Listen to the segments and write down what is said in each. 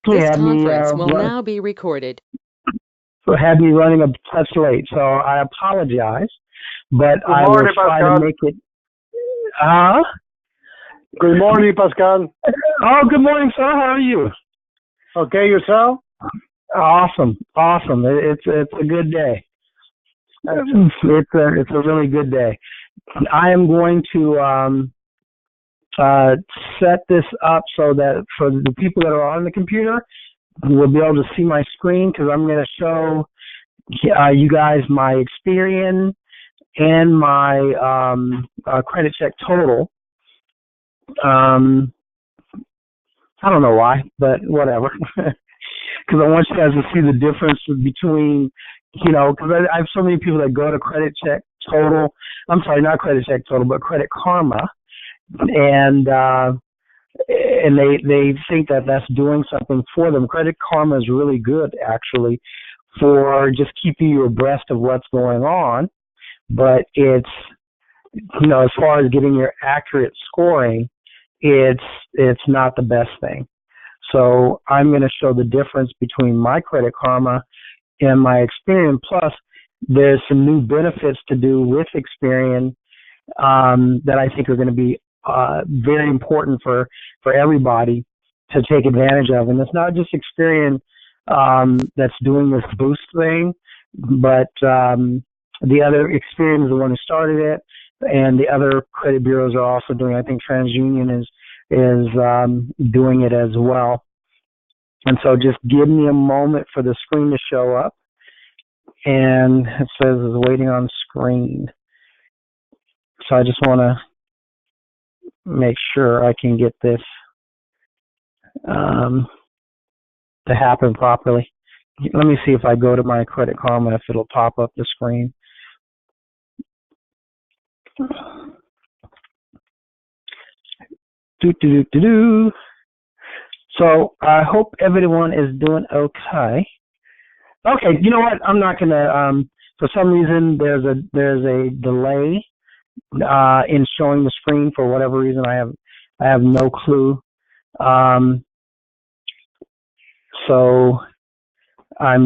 This had me conference will now be recorded. had me running a touch late, so I apologize. But Good I will morning, try to Pascal. make it. Huh? Good morning, Pascal. Oh, good morning, sir. How are you? Okay, yourself? Awesome. It's a good day. It's a really good day. I am going to set this up so that for the people that are on the computer, will be able to see my screen because I'm going to show you guys my Experian and my credit check total. I don't know why, but whatever. Because I want you guys to see the difference between, because I have so many people that go to credit check total. I'm sorry, not credit check total, but Credit Karma, and they think that that's doing something for them. Credit Karma is really good, actually, for just keeping you abreast of what's going on. But it's, as far as getting your accurate scoring, it's not the best thing. So I'm going to show the difference between my Credit Karma and my Experian. Plus, there's some new benefits to do with Experian that I think are going to be very important for everybody to take advantage of. And it's not just Experian that's doing this boost thing, but the other Experian is the one who started it, and the other credit bureaus are also doing it. I think TransUnion is doing it as well. And so just give me a moment for the screen to show up. And it says it's waiting on screen. So I just want to make sure I can get this to happen properly. Let me see if I go to my Credit Karma, if it'll pop up the screen. So I hope everyone is doing okay. Okay, you know what? I'm not gonna. For some reason, there's a delay in showing the screen for whatever reason. I have no clue. So I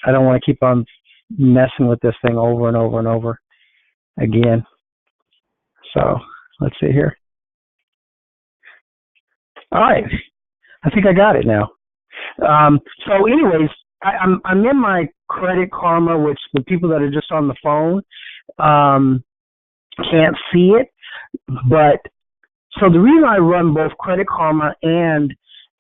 don't want to keep on messing with this thing over and over and over again. So let's see here. All right, I think I got it now. So anyways, I'm in my Credit Karma, which the people that are just on the phone can't see it. But so the reason I run both Credit Karma and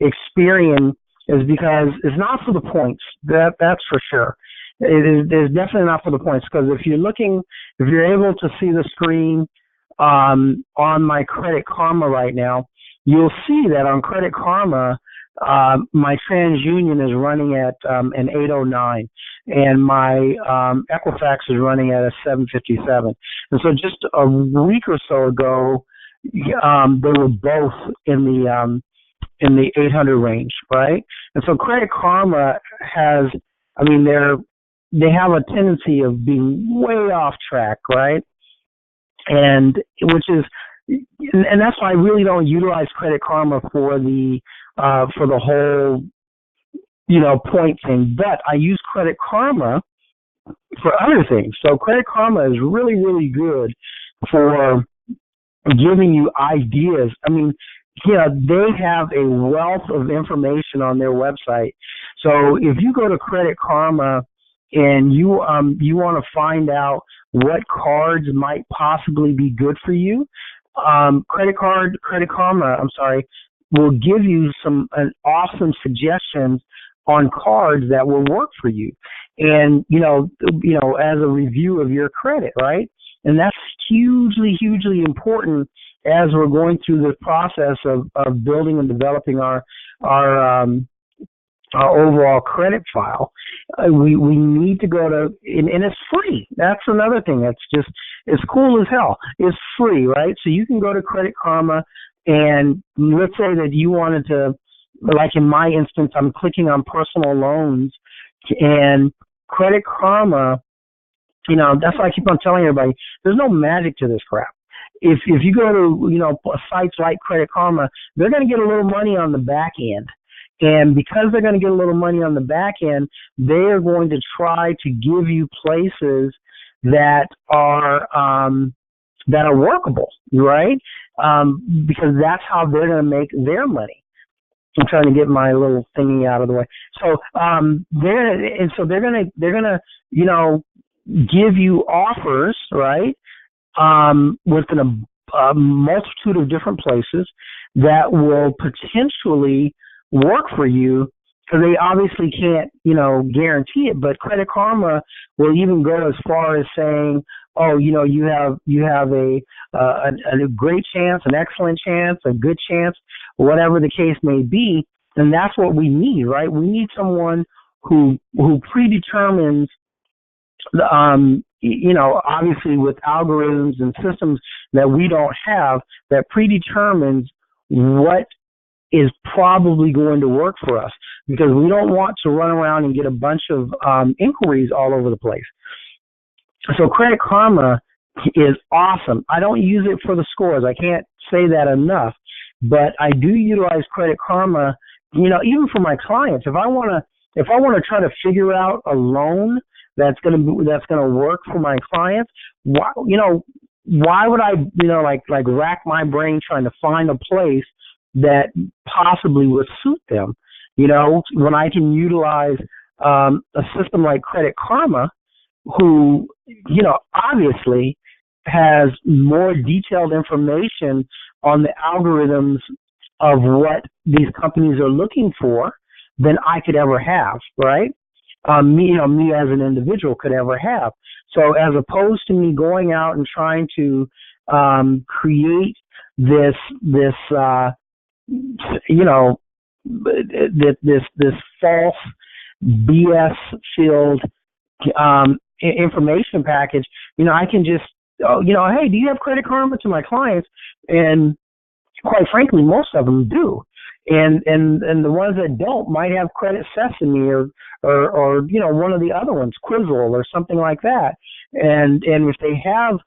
Experian is because it's not for the points. That's for sure. It is definitely not for the points, because if you're able to see the screen on my Credit Karma right now, you'll see that on Credit Karma, my TransUnion is running at an 809, and my Equifax is running at a 757. And so just a week or so ago, they were both in the 800 range, right? And so Credit Karma has, they have a tendency of being way off track, right? And that's why I really don't utilize Credit Karma for the whole, point thing. But I use Credit Karma for other things. So Credit Karma is really, really good for giving you ideas. They have a wealth of information on their website. So if you go to Credit Karma and you want to find out what cards might possibly be good for you, Credit Karma, will give you some awesome suggestions on cards that will work for you, and as a review of your credit, right? And that's hugely, hugely important as we're going through the process of building and developing our overall credit file. We need to go to, and it's free. That's another thing that's just, it's cool as hell. It's free, right? So you can go to Credit Karma, and let's say that you wanted to, like in my instance, I'm clicking on personal loans, and Credit Karma, that's why I keep on telling everybody, there's no magic to this crap. If you go to, sites like Credit Karma, they're going to get a little money on the back end. And because they're going to get a little money on the back end, they are going to try to give you places that are workable, right? Because that's how they're going to make their money. I'm trying to get my little thingy out of the way. So they're gonna give you offers, right? Within a multitude of different places that will potentially work for you, because they obviously can't, guarantee it. But Credit Karma will even go as far as saying, "Oh, you have a great chance, an excellent chance, a good chance, whatever the case may be." And that's what we need, right? We need someone who predetermines, obviously with algorithms and systems that we don't have, that predetermines what is probably going to work for us, because we don't want to run around and get a bunch of inquiries all over the place. So Credit Karma is awesome. I don't use it for the scores. I can't say that enough, but I do utilize Credit Karma, even for my clients. If I want to try to figure out a loan that's going to work for my clients, why would I, like rack my brain trying to find a place that possibly would suit them, when I can utilize a system like Credit Karma, who, obviously has more detailed information on the algorithms of what these companies are looking for than I could ever have, right? Me as an individual could ever have. So as opposed to me going out and trying to create this false BS filled information package, I can just, hey, do you have Credit Karma, to my clients? And quite frankly, most of them do. And the ones that don't might have Credit Sesame or one of the other ones, Quizzle or something like that. And if they have,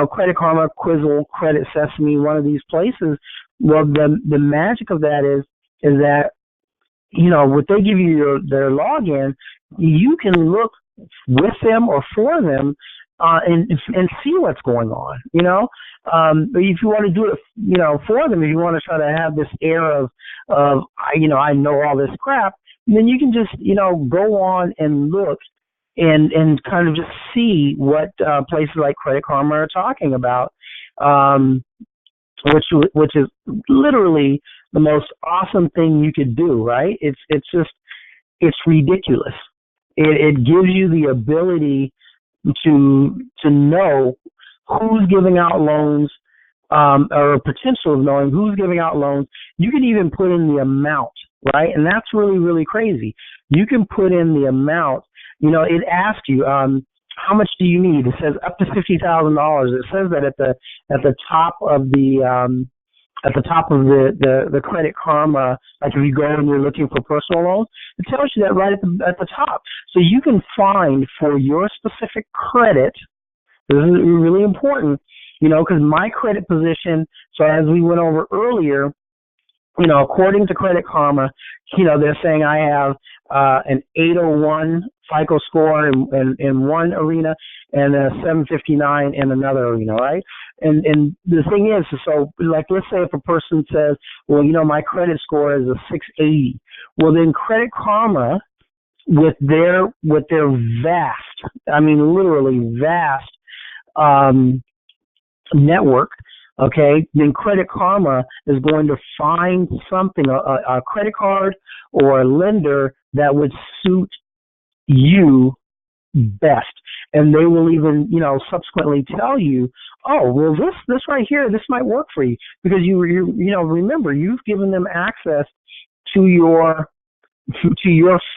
Credit Karma, Quizzle, Credit Sesame, one of these places, well, the magic of that is that, what they give you their login, you can look with them or for them and see what's going on, But if you want to do it, for them, if you want to try to have this air of I know all this crap, then you can just, go on and look and kind of just see what places like Credit Karma are talking about, which is literally the most awesome thing you could do, right? It's ridiculous. It gives you the ability to know who's giving out loans, or a potential of knowing who's giving out loans. You can even put in the amount, right? And that's really, really crazy. You can put in the amount. It asks you, how much do you need? It says up to $50,000. It says that at the top of the Credit Karma, like if you go and you're looking for personal loans, it tells you that right at the top. So you can find for your specific credit. This is really important, because my credit position, so as we went over earlier, according to Credit Karma, they're saying I have an 801 FICO score in one arena and a 759 in another arena, right? And the thing is, so like, let's say if a person says, well, my credit score is a 680. Well, then Credit Karma, with their vast, I mean literally vast network, okay, then Credit Karma is going to find something, a credit card or a lender that would suit you best. And they will even, subsequently tell you, oh, well, this right here, this might work for you, because you remember, you've given them access to your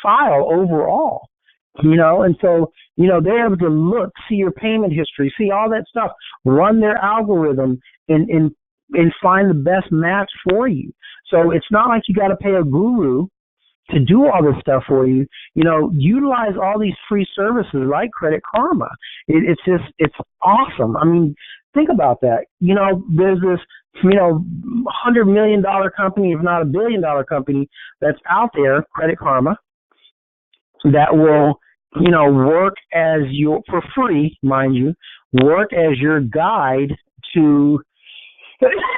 file overall, and so, they're able to look, see your payment history, see all that stuff, run their algorithm and find the best match for you. So it's not like you got to pay a guru to do all this stuff for you. Utilize all these free services like Credit Karma. It's awesome. I mean, think about that. There's this, $100 million company, if not a $1 billion company, that's out there, Credit Karma, that will, work as your, for free, mind you, work as your guide to,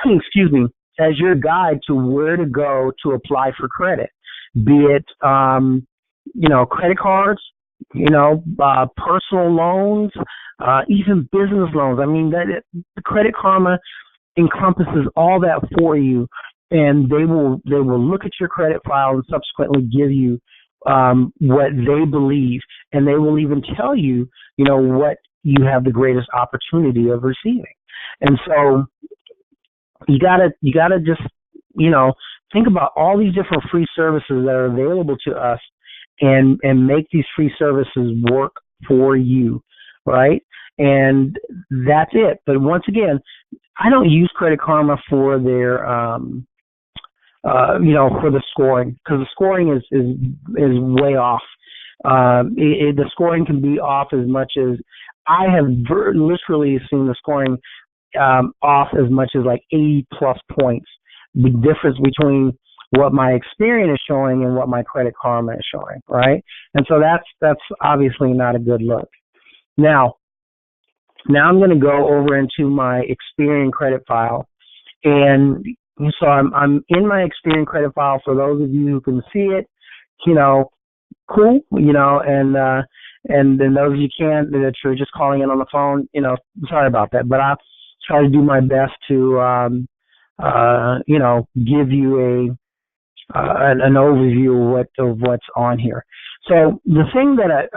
excuse me, as your guide to where to go to apply for credit, be it, credit cards, personal loans, even business loans. I mean, the Credit Karma encompasses all that for you, and they will look at your credit file and subsequently give you what they believe, and they will even tell you, what you have the greatest opportunity of receiving. And so you gotta just, think about all these different free services that are available to us, and make these free services work for you, right? And that's it. But once again, I don't use Credit Karma for their, for the scoring, because the scoring is way off. The scoring can be off as much as, I have literally seen the scoring off as much as like 80 plus points. The difference between what my Experian is showing and what my Credit Karma is showing, right? And so that's obviously not a good look. Now I'm going to go over into my Experian credit file, and so I'm in my Experian credit file. For those of you who can see it, cool, and then those of you can't, that you're just calling in on the phone, sorry about that, but I'll try to do my best to give you an overview of what's on here. So the thing that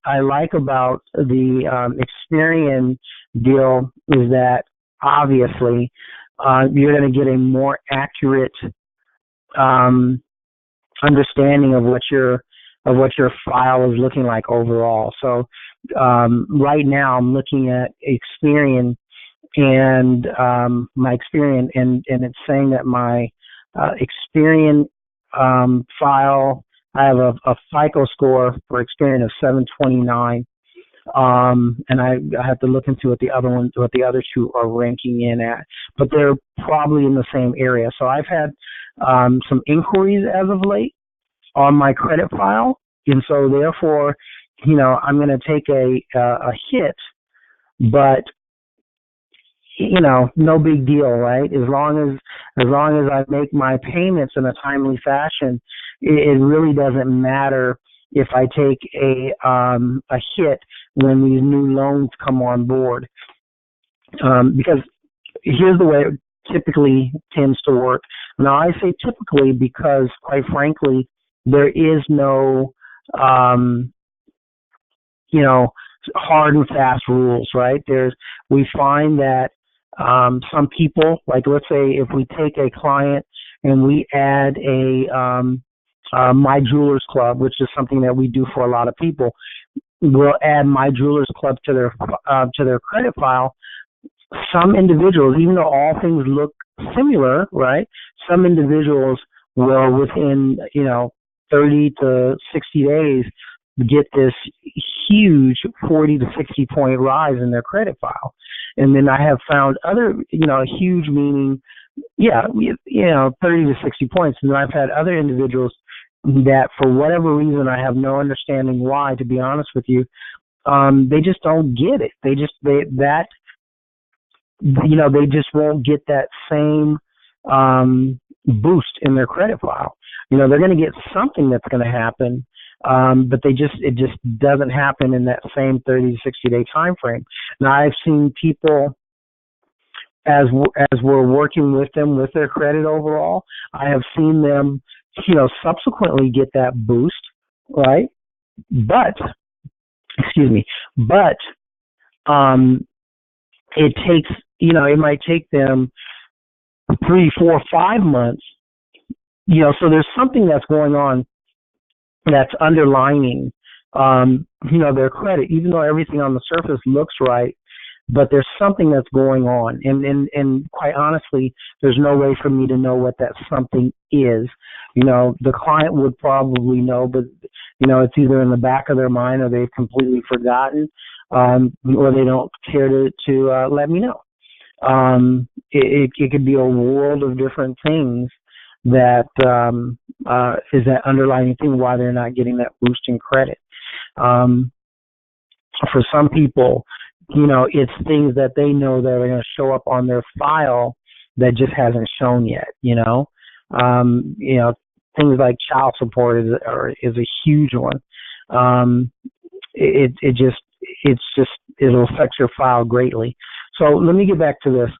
I like about the Experian deal is that obviously you're going to get a more accurate understanding of what your file is looking like overall. So right now I'm looking at Experian and my Experian, and it's saying that my Experian file, I have a FICO score for Experian of 729, and I have to look into what the other two are ranking in at, but they're probably in the same area. So I've had some inquiries as of late on my credit file, and so therefore, I'm going to take a hit, but no big deal, right? As long as I make my payments in a timely fashion, it really doesn't matter if I take a hit when these new loans come on board, because here's the way it typically tends to work. Now I say typically because, quite frankly, there is no hard and fast rules, right? We find that some people, like let's say if we take a client and we add a My Jewelers Club, which is something that we do for a lot of people, we'll add My Jewelers Club to their credit file. Some individuals, even though all things look similar, right? Some individuals will, within 30 to 60 days, get this huge 40 to 60 point rise in their credit file. And then I have found other, huge meaning, 30 to 60 points. And then I've had other individuals that, for whatever reason, I have no understanding why, to be honest with you, they just don't get it. They just won't get that same boost in their credit file. They're going to get something that's going to happen, but it just doesn't happen in that same 30 to 60 day time frame. Now I've seen people, as we're working with them with their credit overall, I have seen them, subsequently get that boost, right? But it takes, it might take them 3, 4, 5 months, so there's something that's going on that's underlining, their credit, even though everything on the surface looks right, but there's something that's going on. And quite honestly, there's no way for me to know what that something is. The client would probably know, but, it's either in the back of their mind or they've completely forgotten, or they don't care to let me know. It could be a world of different things that is that underlying thing why they're not getting that boost in credit. Um, for some people, it's things that they know that are going to show up on their file that just hasn't shown yet. Things like child support is a huge one. Um, it'll affect your file greatly. So let me get back to this.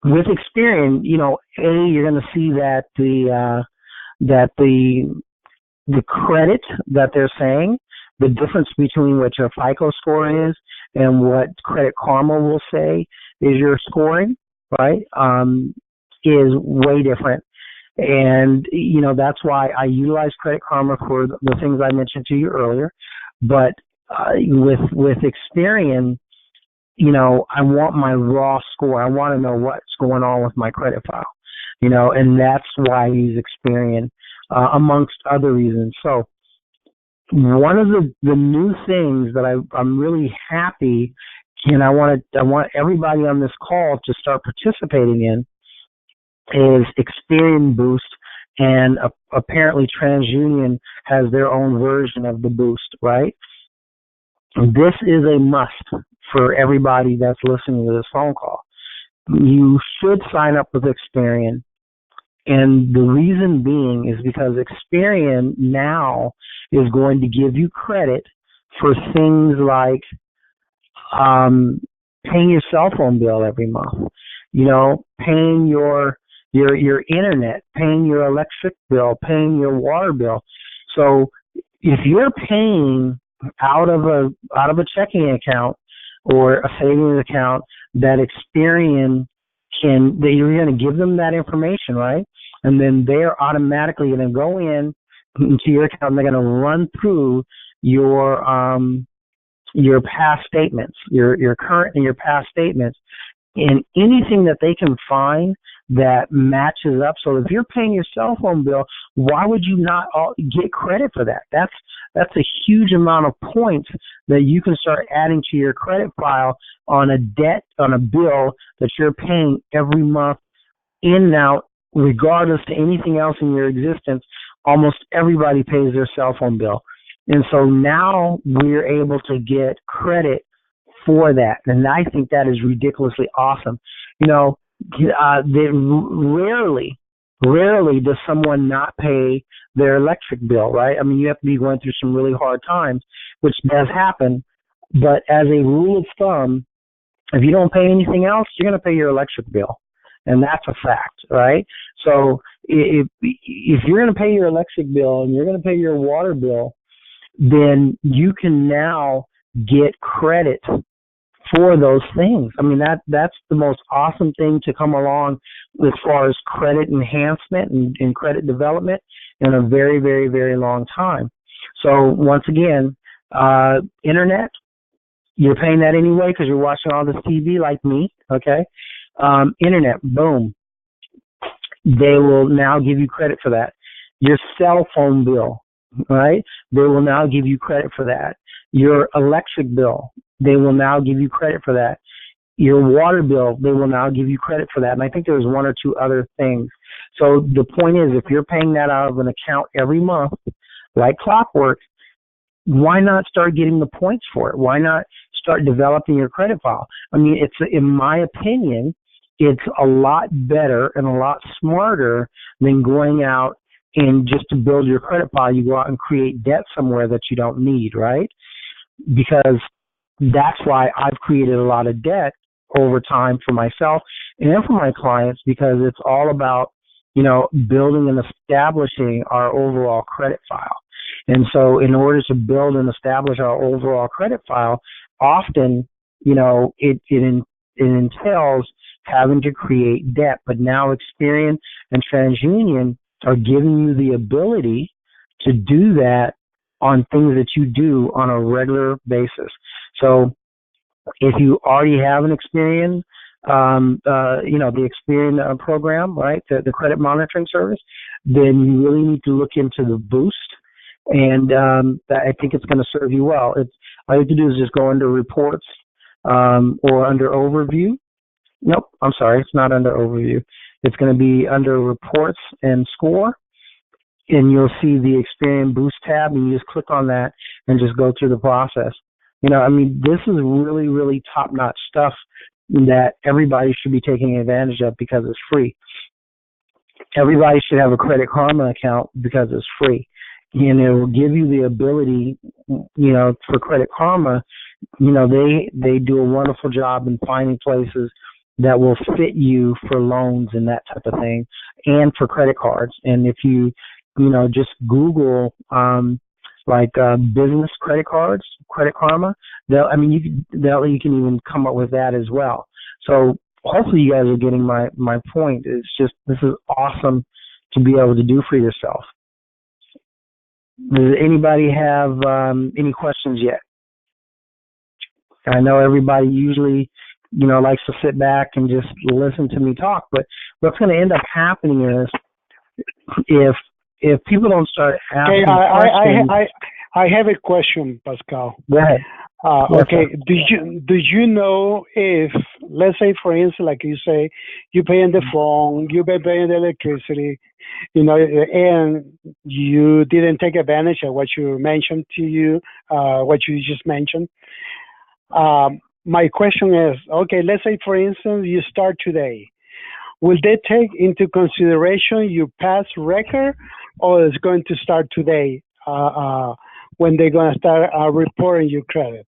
With Experian, you're going to see that the credit that they're saying, the difference between what your FICO score is and what Credit Karma will say is your scoring, right? Is way different. And, that's why I utilize Credit Karma for the things I mentioned to you earlier. But with Experian, I want my raw score. I want to know what's going on with my credit file, and that's why I use Experian, amongst other reasons. So one of the new things that I'm really happy, and I want everybody on this call to start participating in, is Experian Boost, and apparently TransUnion has their own version of the Boost, right? This is a must for everybody that's listening to this phone call. You should sign up with Experian, and the reason being is because Experian now is going to give you credit for things like paying your cell phone bill every month, paying your internet, paying your electric bill, paying your water bill. So if you're paying out of a checking account or a savings account, that Experian that you're going to give them that information, right? And then they're automatically going to go into your account and they're going to run through your past statements, your current and your past statements, and anything that they can find that matches up. So if you're paying your cell phone bill, why would you not get credit for that? That's a huge amount of points that you can start adding to your credit file on a bill that you're paying every month, in and out, regardless to anything else in your existence. Almost everybody pays their cell phone bill. And so now we're able to get credit for that. And I think that is ridiculously awesome. Rarely does someone not pay their electric bill, right? I mean, you have to be going through some really hard times, which does happen. But as a rule of thumb, if you don't pay anything else, you're going to pay your electric bill. And that's a fact, right? So if you're going to pay your electric bill and you're going to pay your water bill, then you can now get credit for those things. I mean, that's the most awesome thing to come along as far as credit enhancement and credit development in a very, very, very long time. So once again, internet, you're paying that anyway because you're watching all this TV like me, okay? Internet, boom. They will now give you credit for that. Your cell phone bill, right? They will now give you credit for that. Your electric bill, they will now give you credit for that. Your water bill, they will now give you credit for that. And I think there's one or two other things. So the point is, if you're paying that out of an account every month, like clockwork, why not start getting the points for it? Why not start developing your credit file? I mean, in my opinion, it's a lot better and a lot smarter than going out and just to build your credit file, you go out and create debt somewhere that you don't need, right? Because that's why I've created a lot of debt over time for myself and for my clients, because it's all about, building and establishing our overall credit file. And so in order to build and establish our overall credit file, often, it entails having to create debt. But now Experian and TransUnion are giving you the ability to do that on things that you do on a regular basis. So if you already have an Experian, the Experian program, right, the credit monitoring service, then you really need to look into the Boost, and I think it's going to serve you well. All you have to do is just go under Reports or under Overview, Nope, I'm sorry, it's not under overview. It's going to be under reports and score, and you'll see the Experian Boost tab, and you just click on that and just go through the process. I mean, this is really, really top-notch stuff that everybody should be taking advantage of because it's free. Everybody should have a Credit Karma account because it's free. And it will give you the ability, for Credit Karma, they do a wonderful job in finding places that will fit you for loans and that type of thing, and for credit cards. And if you, just Google business credit cards, Credit Karma, you can even come up with that as well. So hopefully you guys are getting my point. It's just, this is awesome to be able to do for yourself. Does anybody have any questions yet? I know everybody usually, likes to sit back and just listen to me talk, but what's going to end up happening is if people don't start asking questions. I have a question, Pascal. Go ahead. Okay. Do you know if, let's say, for instance, like you say, you pay on the phone, you pay on the electricity, and you didn't take advantage of what you mentioned to you, what you just mentioned. My question is, okay, let's say, for instance, you start today. Will they take into consideration your past record, or is going to start today when they're going to start reporting your credit?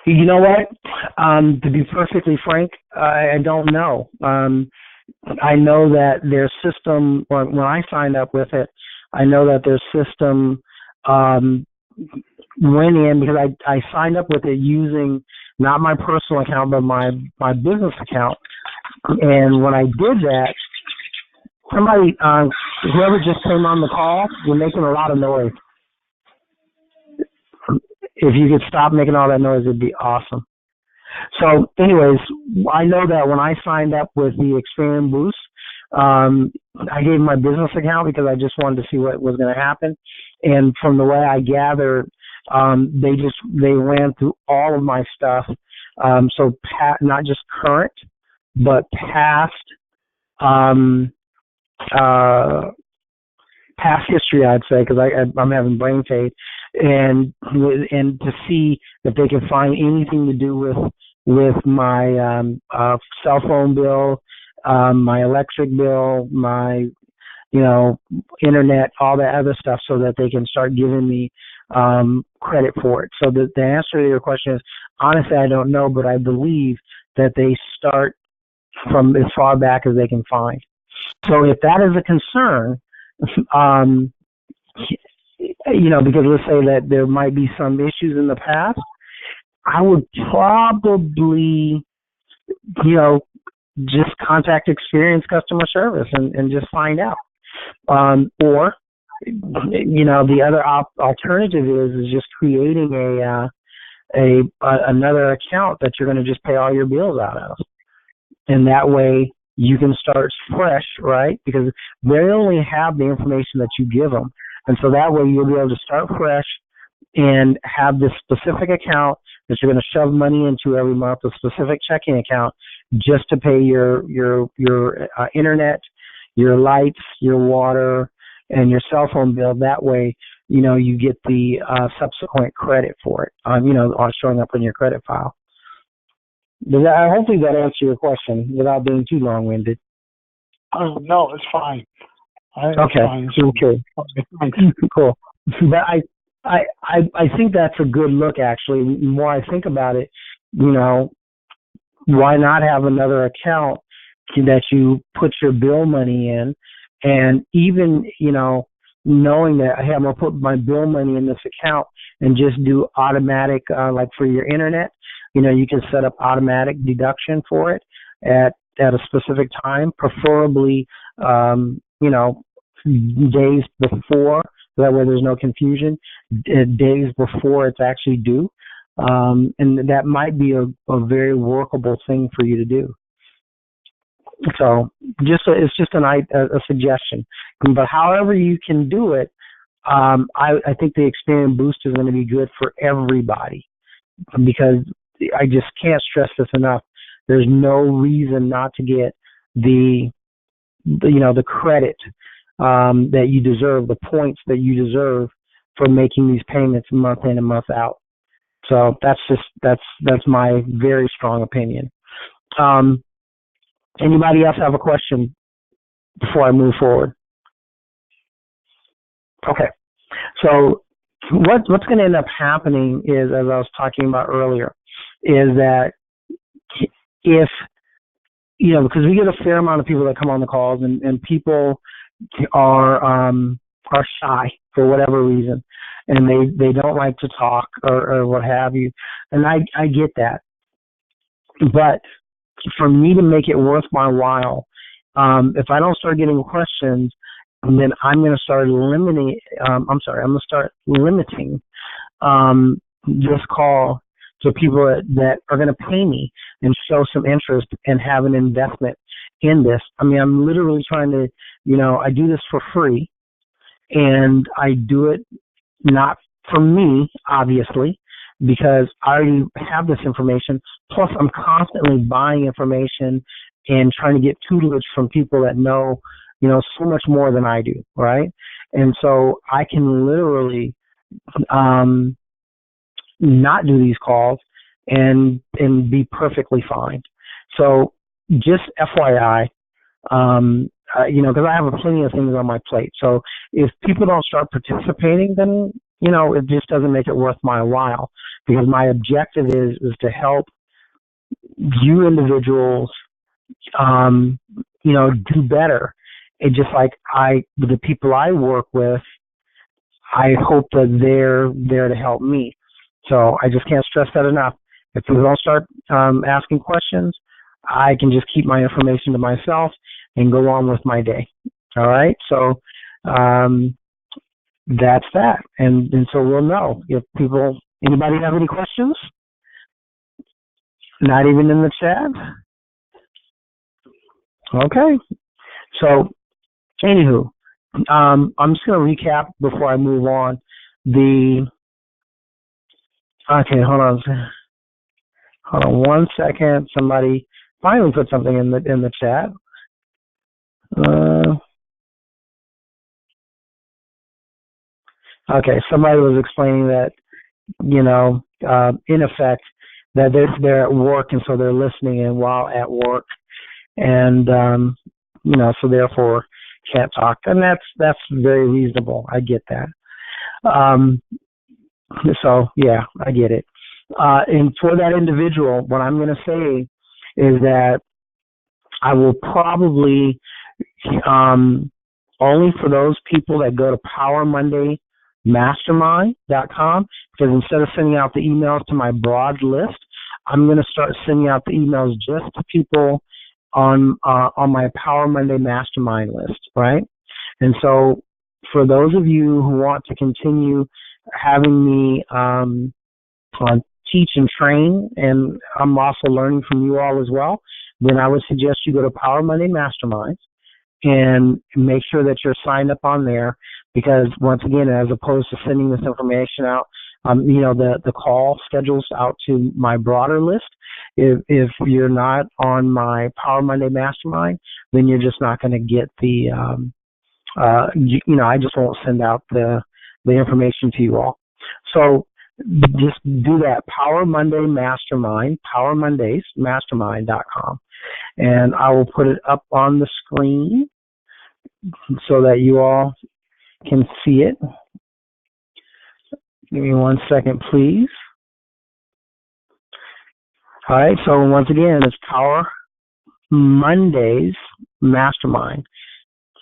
You know what? To be perfectly frank, I don't know. I know that their system, when I signed up with it, I know that their system went in, because I signed up with it using not my personal account, but my business account. And when I did that, somebody, whoever just came on the call, you're making a lot of noise. If you could stop making all that noise, it'd be awesome. So anyways, I know that when I signed up with the Experian Boost, I gave my business account because I just wanted to see what was going to happen. And from the way I gathered, they ran through all of my stuff. So not just current, but past history, I'd say, because I'm having brain fade, and to see if they can find anything to do with my cell phone bill, my electric bill, my internet, all that other stuff, so that they can start giving me credit for it. So the answer to your question is, honestly, I don't know, but I believe that they start from as far back as they can find. So if that is a concern, because let's say that there might be some issues in the past, I would probably, just contact Experian customer service and just find out. Or, the other alternative is just creating another account that you're going to just pay all your bills out of. And that way you can start fresh, right? Because they only have the information that you give them. And so that way you'll be able to start fresh and have this specific account that you're going to shove money into every month, a specific checking account, just to pay your internet, your lights, your water, and your cell phone bill. That way, you get the subsequent credit for it, showing up on your credit file. Hopefully that answers your question without being too long-winded. No, it's fine. Okay. Fine. Okay. Thanks. Cool. But I think that's a good look, actually. The more I think about it, why not have another account that you put your bill money in, and even, knowing that, hey, I'm going to put my bill money in this account and just do automatic, like for your internet, you can set up automatic deduction for it at a specific time, preferably, days before. That way there's no confusion, days before it's actually due. And that might be a very workable thing for you to do. So it's just a suggestion. But however you can do it, I think the Experian Boost is going to be good for everybody, because I just can't stress this enough. There's no reason not to get the credit that you deserve, the points that you deserve for making these payments month in and month out. So that's my very strong opinion. Anybody else have a question before I move forward? Okay. So what's going to end up happening is, as I was talking about earlier, is that if, because we get a fair amount of people that come on the calls, and people are shy for whatever reason, and they don't like to talk or what have you, and I get that. But for me to make it worth my while, if I don't start getting questions, then I'm going to start limiting. I'm going to start limiting this call to people that are going to pay me and show some interest and have an investment in this. I mean, I'm literally trying to, I do this for free, and I do it not for me, obviously, because I already have this information. Plus, I'm constantly buying information and trying to get tutelage from people that know, so much more than I do, right? And so I can literally not do these calls and be perfectly fine. So just FYI, because I have plenty of things on my plate. So if people don't start participating, then it just doesn't make it worth my while, because my objective is to help you individuals, do better. It just like the people I work with, I hope that they're there to help me. So I just can't stress that enough. If people don't start asking questions, I can just keep my information to myself and go on with my day. All right. So that's that. And so we'll know if anybody have any questions? Not even in the chat? Okay. So anywho, I'm just going to recap before I move on. Okay, hold on 1 second. Somebody finally put something in the chat. Okay, somebody was explaining that, in effect, that they're at work, and so they're listening in while at work, and so therefore can't talk, and that's very reasonable. I get that. So yeah, I get it. And for that individual, what I'm going to say is that I will probably only for those people that go to PowerMondayMastermind.com, because instead of sending out the emails to my broad list, I'm going to start sending out the emails just to people on my Power Monday Mastermind list, right? And so for those of you who want to continue having me teach and train, and I'm also learning from you all as well, then I would suggest you go to Power Monday Mastermind and make sure that you're signed up on there, because once again, as opposed to sending this information out, the call schedules out to my broader list. If you're not on my Power Monday Mastermind, then you're just not going to get the, I just won't send out the information to you all. So just do that, Power Monday Mastermind, PowerMondaysMastermind.com. And I will put it up on the screen so that you all can see it. Give me 1 second, please. All right, so once again, it's Power Mondays Mastermind.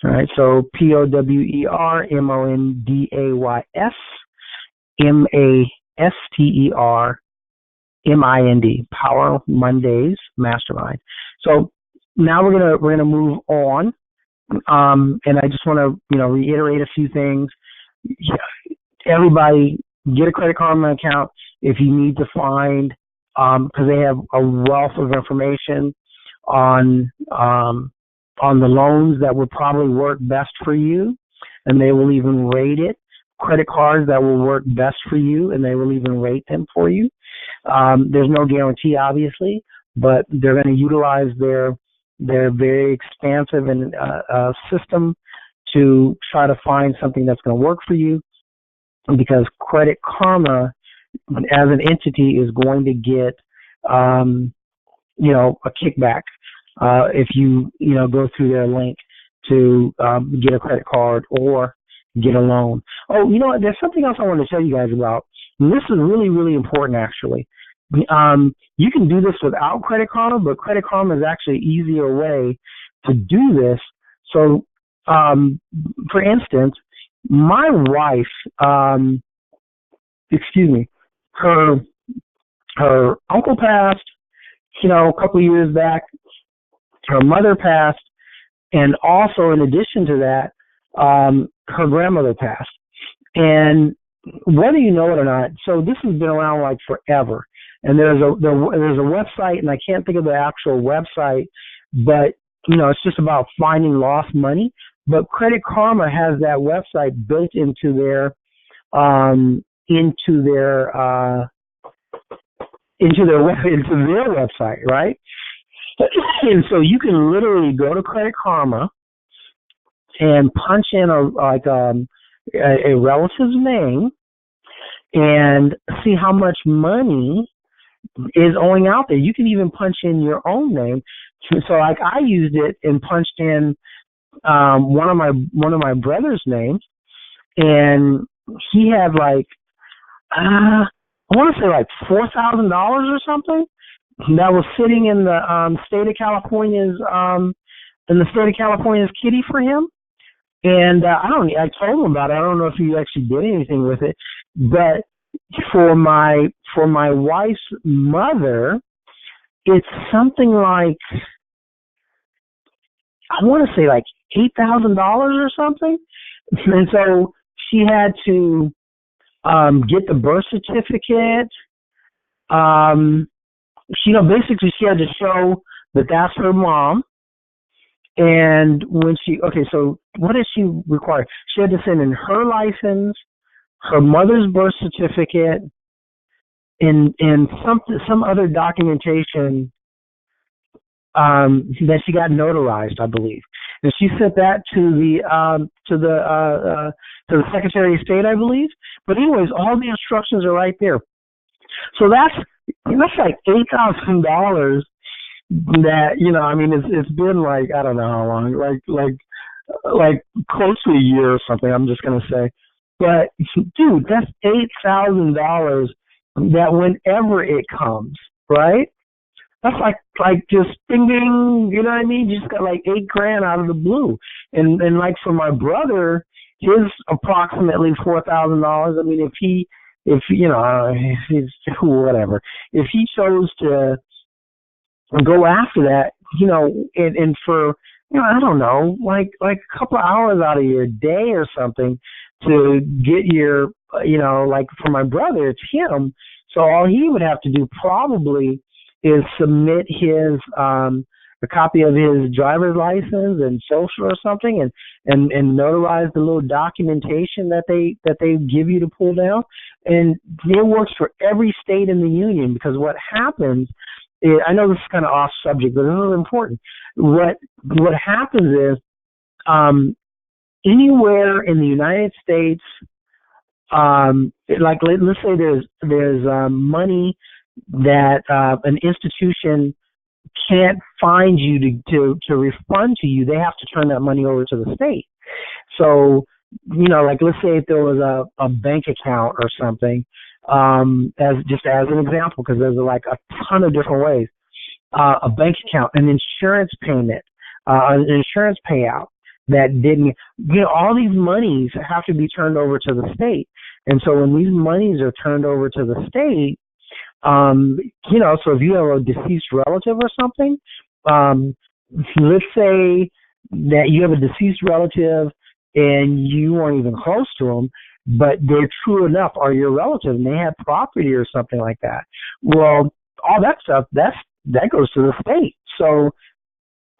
All right, so PowerMondaysMastermind, Power Mondays Mastermind. So now we're gonna move on, and I just want to reiterate a few things. Everybody, get a Credit Karma account if you need to find, because they have a wealth of information on the loans that would probably work best for you, and they will even rate it. Credit cards that will work best for you, and they will even rate them for you. There's no guarantee, obviously, but they're going to utilize their very expansive and system to try to find something that's going to work for you, because Credit Karma as an entity is going to get a kickback if you go through their link to get a credit card or get a loan. Oh, you know what? There's something else I want to tell you guys about. And this is really, really important, actually. You can do this without Credit Karma, but Credit Karma is actually an easier way to do this. So, for instance, my wife, her uncle passed, a couple of years back. Her mother passed, and also in addition to that, her grandmother passed. And whether you know it or not, so this has been around like forever. And there's a website, and I can't think of the actual website, but it's just about finding lost money. But Credit Karma has that website built into their website, right? And so you can literally go to Credit Karma and punch in a relative's name and see how much money is owing out there. You can even punch in your own name. So like I used it and punched in one of my brother's names, and he had like I want to say like $4,000 or something that was sitting in the state of California's kitty for him. And I told him about it. I don't know if he actually did anything with it, but for my wife's mother, it's something like, I want to say like $8,000 or something. And so she had to get the birth certificate. Basically she had to show that that's her mom. And when so what did she require? She had to send in her license, her mother's birth certificate, and some other documentation that she got notarized, I believe. And she sent that to the Secretary of State, I believe. But anyways, all the instructions are right there. So that's like $8,000 that, it's been like, I don't know how long, like close to a year or something, I'm just going to say. But dude, that's $8,000 that whenever it comes, right? That's like just ding ding, you know what I mean? You just got like $8,000 out of the blue. And like for my brother, his approximately $4,000. I mean, if he's whatever, if he chose to go after that, and for, I don't know, like a couple of hours out of your day or something to get your, like for my brother, it's him. So all he would have to do probably is submit his, a copy of his driver's license and social or something, and notarize the little documentation that they give you to pull down. And it works for every state in the union, because what happens, I know this is kind of off subject, but this is important. What happens is, anywhere in the United States, like let's say there's money that an institution can't find you to refund to you, they have to turn that money over to the state. So, like let's say if there was a bank account or something, as an example, because there's like a ton of different ways, a bank account, an insurance payment, an insurance payout that didn't, all these monies have to be turned over to the state. And so when these monies are turned over to the state, so if you have a deceased relative or something, let's say that you have a deceased relative and you weren't even close to them, but they're true enough, are your relative, and they have property or something like that. Well, all that stuff, that goes to the state. So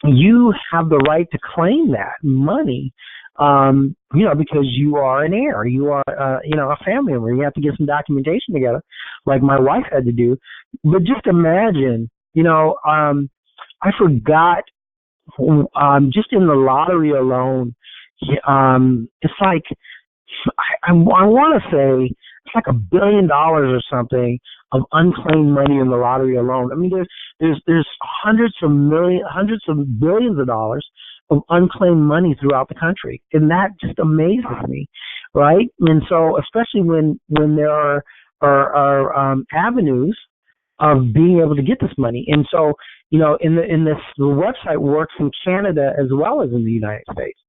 you have the right to claim that money, because you are an heir, you are, a family member. You have to get some documentation together, like my wife had to do. But just imagine I forgot, just in the lottery alone, it's like, I want to say it's like $1 billion or something of unclaimed money in the lottery alone. I mean, there's hundreds of billions of dollars of unclaimed money throughout the country, and that just amazes me, right? And so, especially when there are avenues of being able to get this money, and so the website works in Canada as well as in the United States.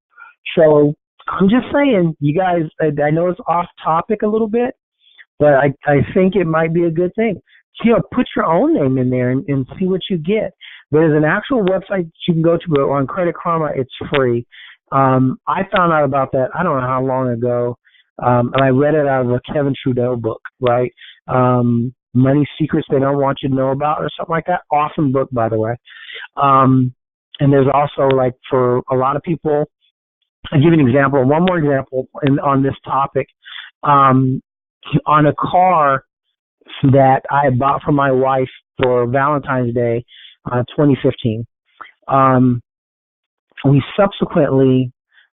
So I'm just saying, you guys, I know it's off topic a little bit, but I think it might be a good thing. Put your own name in there and see what you get. There's an actual website you can go to, but on Credit Karma, it's free. I found out about that, I don't know how long ago, and I read it out of a Kevin Trudeau book, right? Money Secrets They Don't Want You to Know About, or something like that. Awesome book, by the way. And there's also, like, for a lot of people, I'll give you an example, one more example on this topic. On a car that I bought for my wife for Valentine's Day, 2015. We subsequently,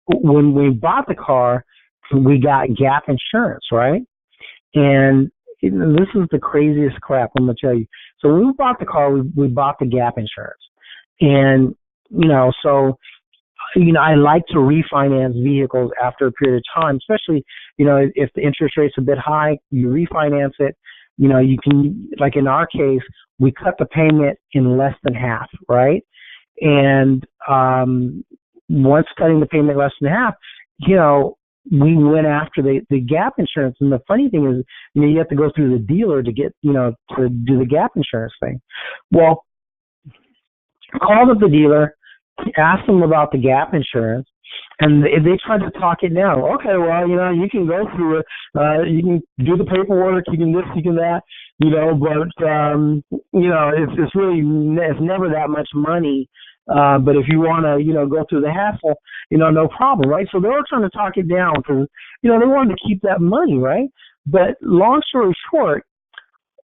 when we bought the car, we got Gap insurance, right? And this is the craziest crap, I'm going to tell you. So when we bought the car, we bought the Gap insurance. And, I like to refinance vehicles after a period of time, especially, if the interest rate's a bit high, you refinance it. You can, like in our case, we cut the payment in less than half, right? And once cutting the payment less than half, we went after the Gap insurance. And the funny thing is, you have to go through the dealer to get, to do the Gap insurance thing. Well, I called up the dealer, asked them about the Gap insurance, and they tried to talk it down. Okay, well, you can go through it. You can do the paperwork. You can this, you can that. But it's really, it's never that much money. But if you want to, go through the hassle, no problem, right? So they were trying to talk it down because, they wanted to keep that money, right? But long story short,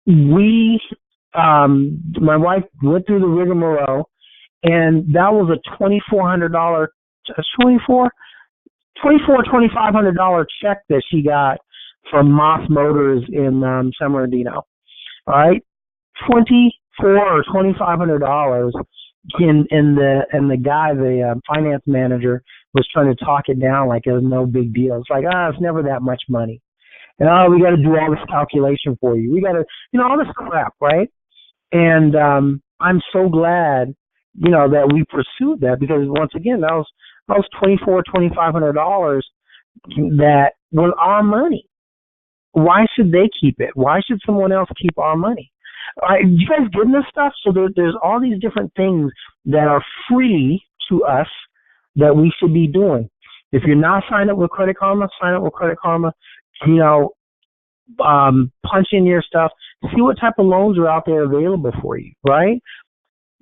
my wife went through the rigmarole, and that was a $2,500 check that she got from Moss Motors in San Bernardino. All right, $2,400 or $2,500, and the guy, the finance manager, was trying to talk it down like it was no big deal. It's like, it's never that much money, and we got to do all this calculation for you. We got to, all this crap, right? And I'm so glad, that we pursued that, because once again, that was $2,500 that was our money. Why should they keep it? Why should someone else keep our money? You guys getting this stuff? So there's all these different things that are free to us that we should be doing. If you're not signed up with Credit Karma, sign up with Credit Karma. Punch in your stuff. See what type of loans are out there available for you, right?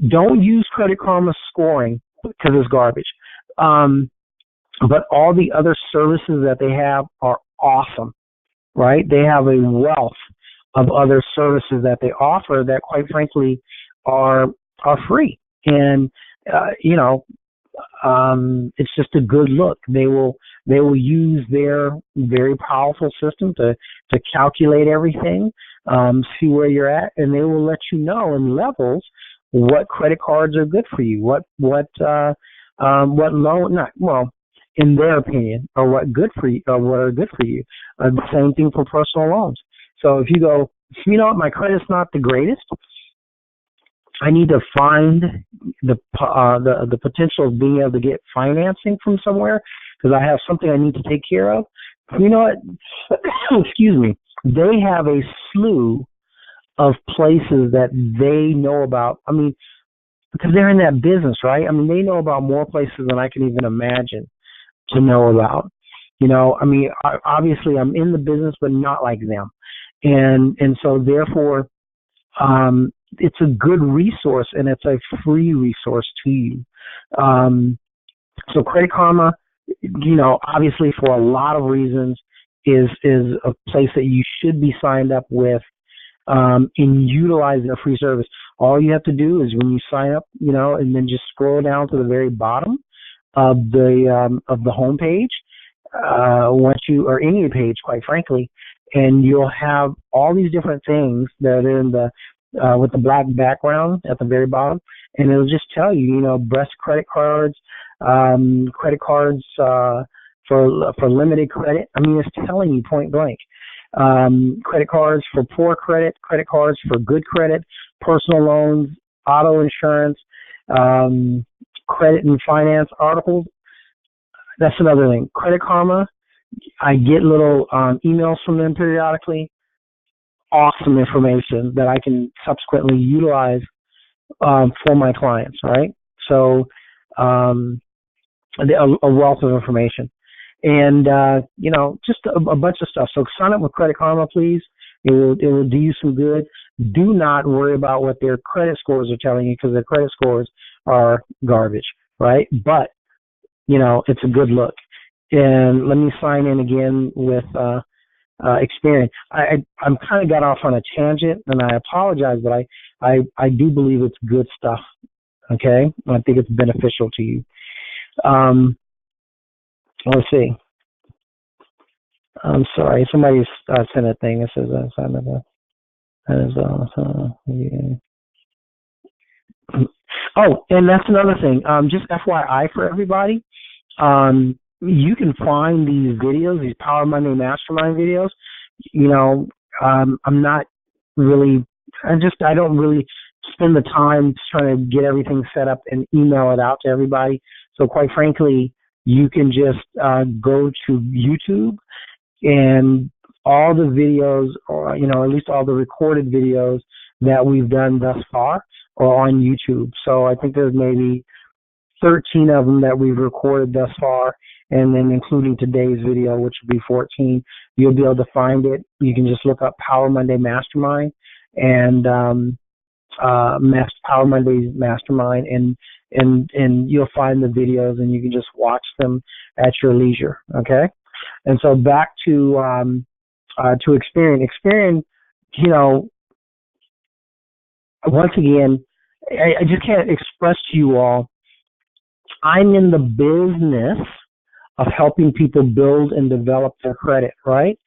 Don't use Credit Karma scoring because it's garbage. But all the other services that they have are awesome, right? They have a wealth of other services that they offer that, quite frankly, are free. And, it's just a good look. They will use their very powerful system to calculate everything, see where you're at, and they will let you know in levels what credit cards are good for you, what loan, not, well, in their opinion, are what good for you, or what are good for you. The same thing for personal loans. So if you go, what, my credit's not the greatest, I need to find the potential of being able to get financing from somewhere because I have something I need to take care of. You know what? Excuse me. They have a slew of places that they know about. I mean, because they're in that business, right? I mean, they know about more places than I can even imagine to know about. I mean, obviously I'm in the business, but not like them. And so therefore, it's a good resource, and it's a free resource to you. So Credit Karma, obviously for a lot of reasons, is a place that you should be signed up with, and utilize their free service. All you have to do is when you sign up, and then just scroll down to the very bottom of the homepage, once you or any page, quite frankly, and you'll have all these different things that are in the with the black background at the very bottom, and it'll just tell you, breast credit cards, credit cards for limited credit. I mean, it's telling you point blank. Credit cards for poor credit, credit cards for good credit, personal loans, auto insurance, credit and finance articles. That's another thing. Credit Karma, I get little emails from them periodically. Awesome information that I can subsequently utilize for my clients, right? So a wealth of information. And, just a bunch of stuff. So sign up with Credit Karma, please. It will do you some good. Do not worry about what their credit scores are telling you, because their credit scores are garbage, right? But, it's a good look. And let me sign in again with Experian. I'm kind of got off on a tangent, and I apologize, but I do believe it's good stuff. Okay, I think it's beneficial to you. Let's see. I'm sorry, somebody sent a thing that says yeah. Oh, and that's another thing. Just FYI for everybody. You can find these videos, these Power Monday Mastermind videos. I'm not really, I don't really spend the time trying to get everything set up and email it out to everybody. So quite frankly, you can just go to YouTube, and all the videos, or at least all the recorded videos that we've done thus far are on YouTube. So I think there's maybe 13 of them that we've recorded thus far, and then including today's video, which will be 14. You'll be able to find it. You can just look up Power Monday Mastermind and Power Monday Mastermind, and you'll find the videos, and you can just watch them at your leisure. Okay. And so back to Experian. Experian, once again, I just can't express to you all, I'm in the business of helping people build and develop their credit, right?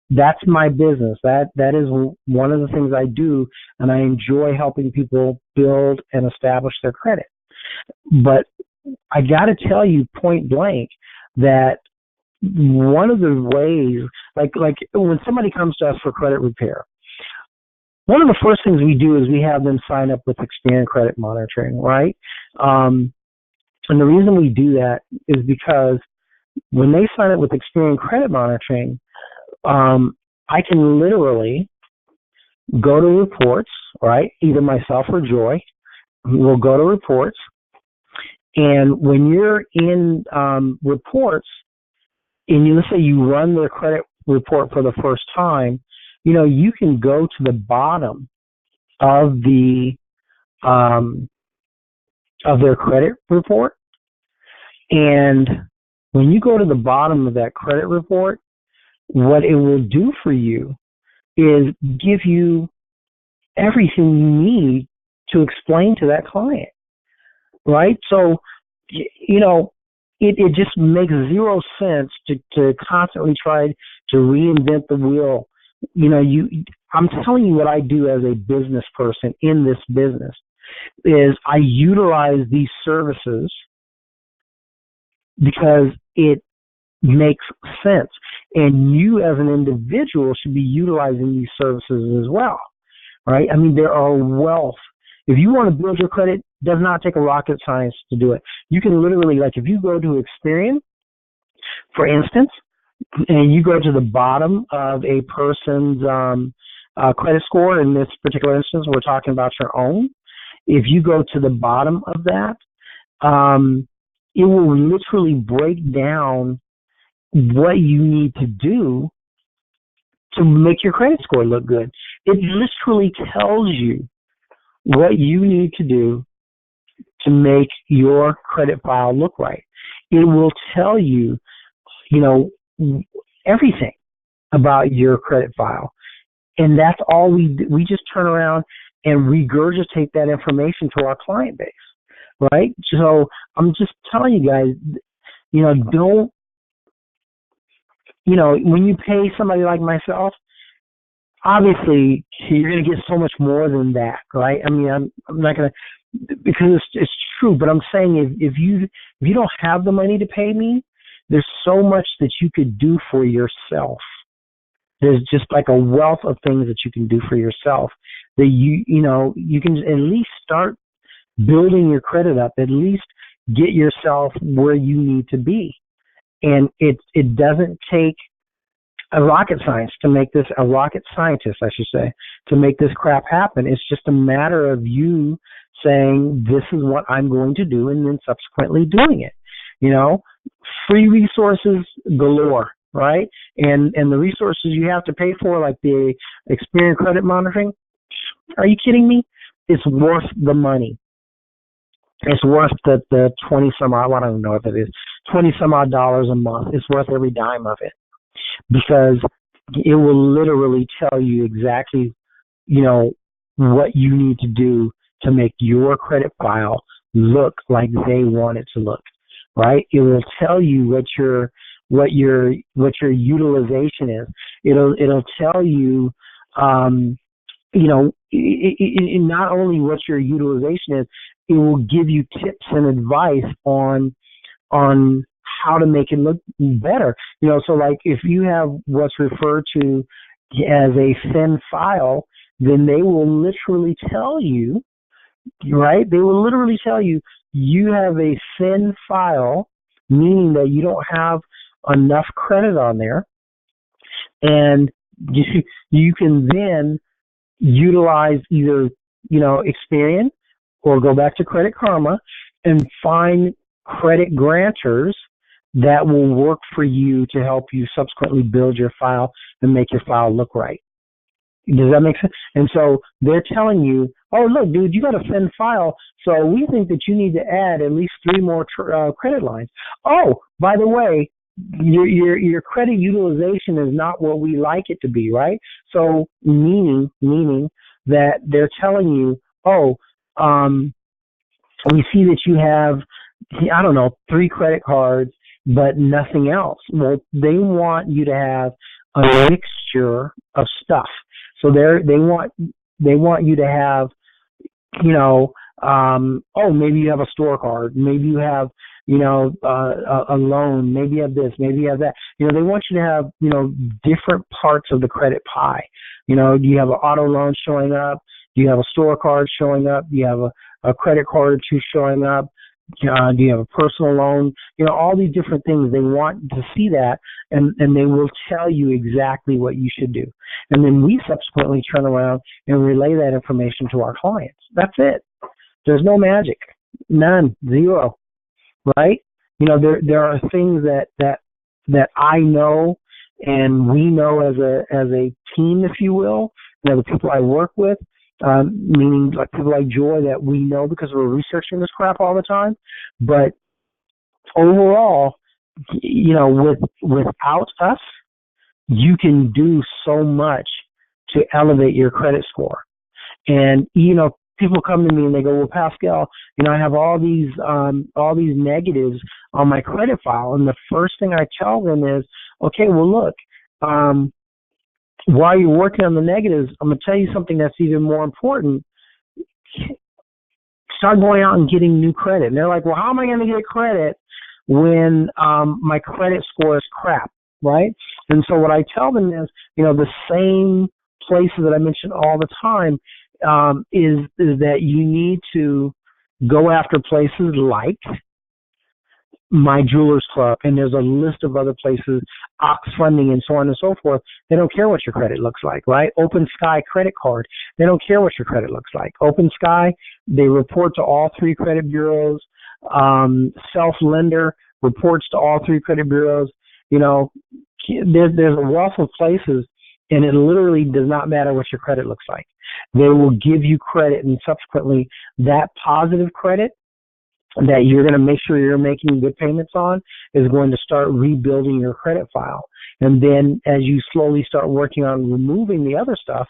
That's my business. That is one of the things I do, and I enjoy helping people build and establish their credit. But I got to tell you point blank that one of the ways, like when somebody comes to us for credit repair, one of the first things we do is we have them sign up with Experian Credit Monitoring, right? And the reason we do that is because when they sign up with Experian Credit Monitoring, I can literally go to reports, right? Either myself or Joy will go to reports. And when you're in reports, and let's say you run their credit report for the first time, you can go to the bottom of their credit report. And when you go to the bottom of that credit report, what it will do for you is give you everything you need to explain to that client, right? So, it just makes zero sense to constantly try to reinvent the wheel. I'm telling you what I do as a business person in this business is I utilize these services because it makes sense. And you as an individual should be utilizing these services as well, right? I mean, there are wealth. If you want to build your credit, it does not take a rocket science to do it. You can literally, like if you go to Experian, for instance, and you go to the bottom of a person's credit score, in this particular instance, we're talking about your own. If you go to the bottom of that, it will literally break down what you need to do to make your credit score look good. It literally tells you what you need to do to make your credit file look right. It will tell you, everything about your credit file. And that's all we do. We just turn around and regurgitate that information to our client base, right? So I'm just telling you guys, don't, when you pay somebody like myself, obviously you're going to get so much more than that, right? I mean, I'm not going to, because it's true, but I'm saying if you don't have the money to pay me, there's so much that you could do for yourself. There's just like a wealth of things that you can do for yourself that you can at least start building your credit up, at least get yourself where you need to be. And it doesn't take a rocket scientist, I should say, to make this crap happen. It's just a matter of you saying, this is what I'm going to do, and then subsequently doing it. Free resources galore, right? And the resources you have to pay for, like the Experian credit monitoring, are you kidding me? It's worth the money. It's worth the 20 some odd, I don't even know what it is, 20 some odd dollars a month. It's worth every dime of it, because it will literally tell you exactly, what you need to do to make your credit file look like they want it to look, right? It will tell you what your utilization is. It'll tell you, not only what your utilization is, it will give you tips and advice on how to make it look better. So like if you have what's referred to as a thin file, then they will literally tell you, right? They will literally tell you you have a thin file, meaning that you don't have enough credit on there, and you can then utilize either, Experian or go back to Credit Karma and find credit grantors that will work for you to help you subsequently build your file and make your file look right. Does that make sense? And so they're telling you, oh, look, dude, you got a thin file, so we think that you need to add at least 3 more credit lines. Oh, by the way, your credit utilization is not what we like it to be, right? So meaning that they're telling you, we see that you have, 3 credit cards, but nothing else. Well, they want you to have a mixture of stuff. So they want you to have, maybe you have a store card, maybe you have, a loan, maybe you have this, maybe you have that. They want you to have, different parts of the credit pie. Do you have an auto loan showing up? Do you have a store card showing up? Do you have a credit card or 2 showing up? Do you have a personal loan? All these different things. They want to see that, and they will tell you exactly what you should do. And then we subsequently turn around and relay that information to our clients. That's it. There's no magic. None. Zero. Right? There are things that I know and we know as a team, if you will, the people I work with, meaning like people like Joy, that we know because we're researching this crap all the time. But overall, without us, you can do so much to elevate your credit score. And, people come to me and they go, well, Pascal, I have all these negatives on my credit file. And the first thing I tell them is, okay, well, look, while you're working on the negatives, I'm going to tell you something that's even more important. Start going out and getting new credit. And they're like, well, how am I going to get credit when my credit score is crap, right? And so what I tell them is, the same places that I mention all the time, is that you need to go after places like My Jewelers Club, and there's a list of other places, Ox Funding, and so on and so forth. They don't care what your credit looks like, right? Open Sky Credit Card, they don't care what your credit looks like. Open Sky, they report to all 3 credit bureaus. Self Lender reports to all 3 credit bureaus. There's a wealth of places, and it literally does not matter what your credit looks like. They will give you credit, and subsequently that positive credit that you're going to make sure you're making good payments on is going to start rebuilding your credit file. And then as you slowly start working on removing the other stuff,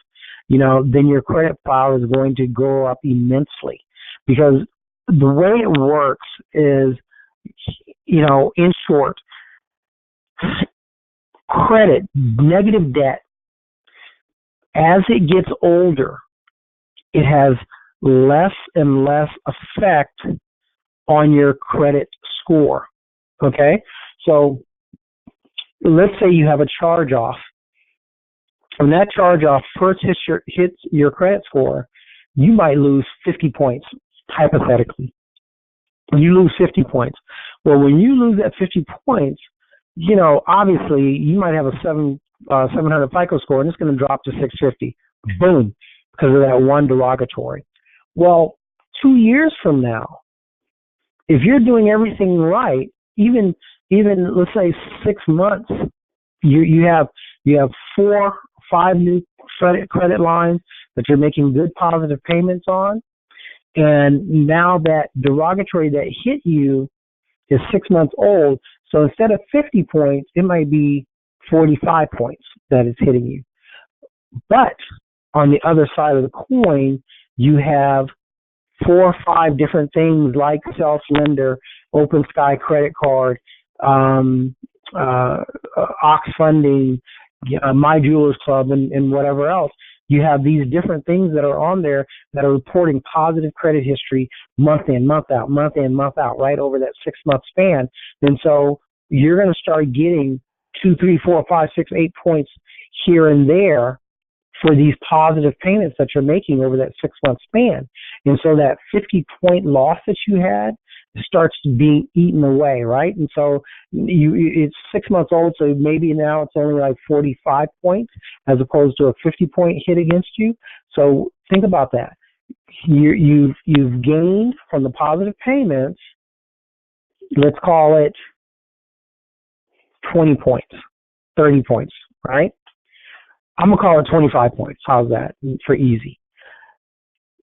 then your credit file is going to go up immensely. Because the way it works is, in short, credit, negative debt, as it gets older, it has less and less effect on your credit score. Okay? So let's say you have a charge-off. When that charge-off first hits your credit score, you might lose 50 points, hypothetically. You lose 50 points. Well, when you lose that 50 points, obviously you might have a 700 FICO score, and it's going to drop to 650. Boom, because of that one derogatory. Well, 2 years from now, if you're doing everything right, even let's say 6 months, you have 4 or 5 new credit lines that you're making good positive payments on, and now that derogatory that hit you is 6 months old. So instead of 50 points, it might be 45 points that is hitting you. But on the other side of the coin, you have 4 or 5 different things like self-lender, Open Sky credit card, Ox funding, My Jewelers Club, and whatever else. You have these different things that are on there that are reporting positive credit history month in, month out, month in, month out, right over that 6-month span. And so you're going to start getting 2, 3, 4, 5, 6, 8 points here and there for these positive payments that you're making over that 6-month span. And so that 50-point loss that you had starts being eaten away, right? And so it's 6 months old, so maybe now it's only like 45 points as opposed to a 50-point hit against you. So think about that. You've gained from the positive payments, let's call it 20 points, 30 points, right? I'm going to call it 25 points. How's that for easy?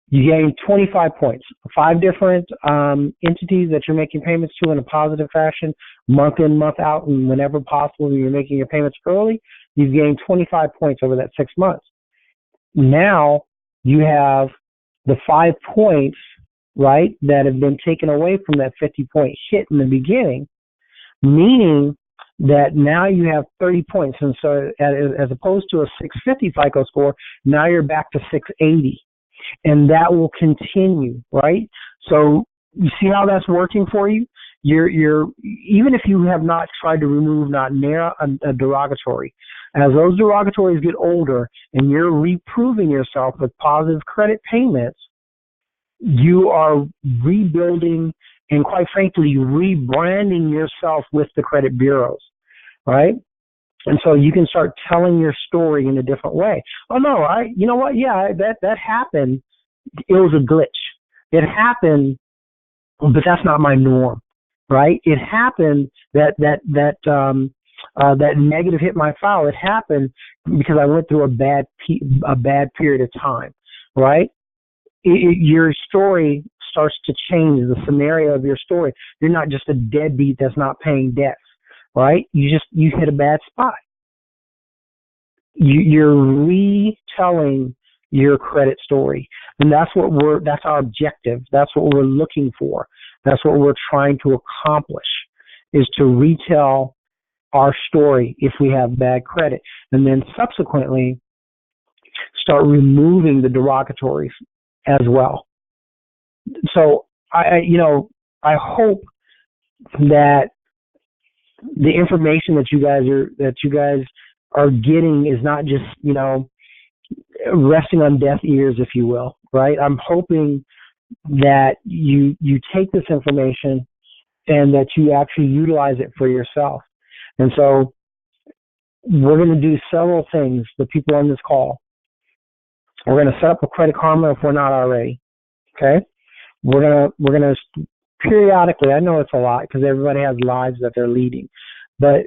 You gain 25 points. 5 different entities that you're making payments to in a positive fashion, month in, month out, and whenever possible you're making your payments early, you've gained 25 points over that 6 months. Now you have the 5 points, right, that have been taken away from that 50-point hit in the beginning, meaning that now you have 30 points. And so as opposed to a 650 FICO score, now you're back to 680. And that will continue, right? So you see how that's working for you? You're even if you have not tried to remove, not near a derogatory, as those derogatories get older and you're reproving yourself with positive credit payments, you are rebuilding and, quite frankly, rebranding yourself with the credit bureaus, right? And so you can start telling your story in a different way. Oh no, you know what? Yeah, that happened. It was a glitch. It happened, but that's not my norm, right? It happened that negative hit my file. It happened because I went through a bad period of time, right? Your story starts to change the scenario of your story. You're not just a deadbeat that's not paying debts, right? You hit a bad spot. You're retelling your credit story, and that's our objective. That's what we're looking for. That's what we're trying to accomplish, is to retell our story if we have bad credit, and then subsequently start removing the derogatories as well. So I hope that the information that you guys are getting is not just, resting on deaf ears, if you will, right? I'm hoping that you take this information and that you actually utilize it for yourself. And so we're going to do several things, the people on this call. We're going to set up a Credit Karma if we're not already, okay? We're gonna periodically, I know it's a lot because everybody has lives that they're leading, but,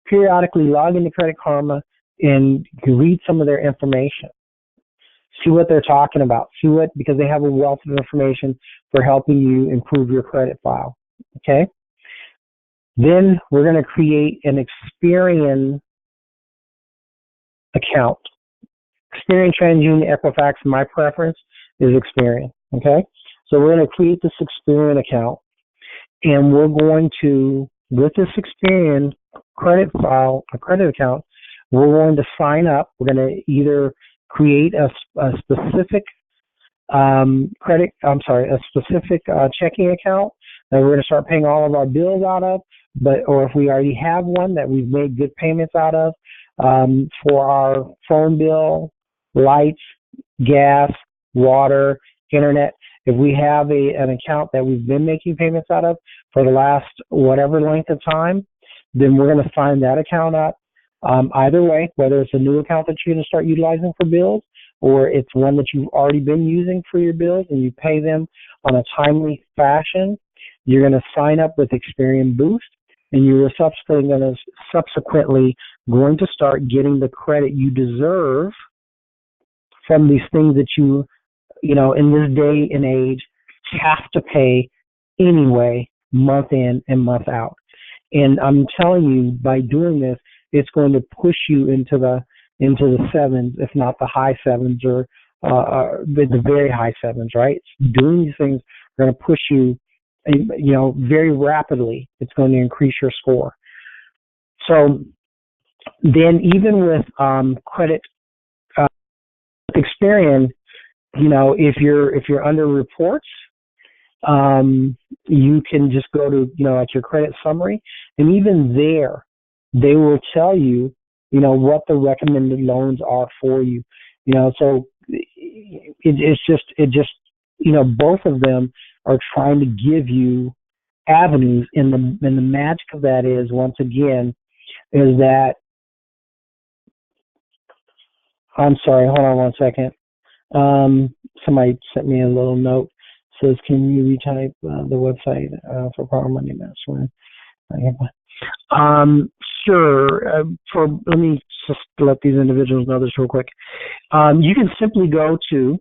periodically log into Credit Karma and read some of their information. See what they're talking about. Because they have a wealth of information for helping you improve your credit file. Okay? Then we're going to create an Experian account. Experian, TransUnion, Equifax. My preference is Experian. Okay, so we're going to create this Experian account, and we're going to, with this Experian credit file, a credit account, we're going to sign up. We're going to either create a specific a specific checking account that we're going to start paying all of our bills out of, or if we already have one that we've made good payments out of, for our phone bill, lights, gas, water, internet. If we have an account that we've been making payments out of for the last whatever length of time, then we're going to sign that account up. Either way, whether it's a new account that you're going to start utilizing for bills, or it's one that you've already been using for your bills and you pay them on a timely fashion, you're going to sign up with Experian Boost, and you are subsequently going to start getting the credit you deserve from these things that you in this day and age have to pay anyway, month in and month out. And I'm telling you, by doing this, it's going to push you into the sevens, if not the high sevens, or the very high sevens, right? Doing these things are going to push you, very rapidly. It's going to increase your score. So then, even with credit Experian, if you're under reports, you can just go to like your credit summary, and even there, they will tell you what the recommended loans are for you. So it's just both of them are trying to give you avenues, and the magic of that is, once again, is that, I'm sorry, hold on one second. Somebody sent me a little note. Says, can you retype the website for Power Monday Mastermind? Sure. Let me just let these individuals know this real quick. You can simply go to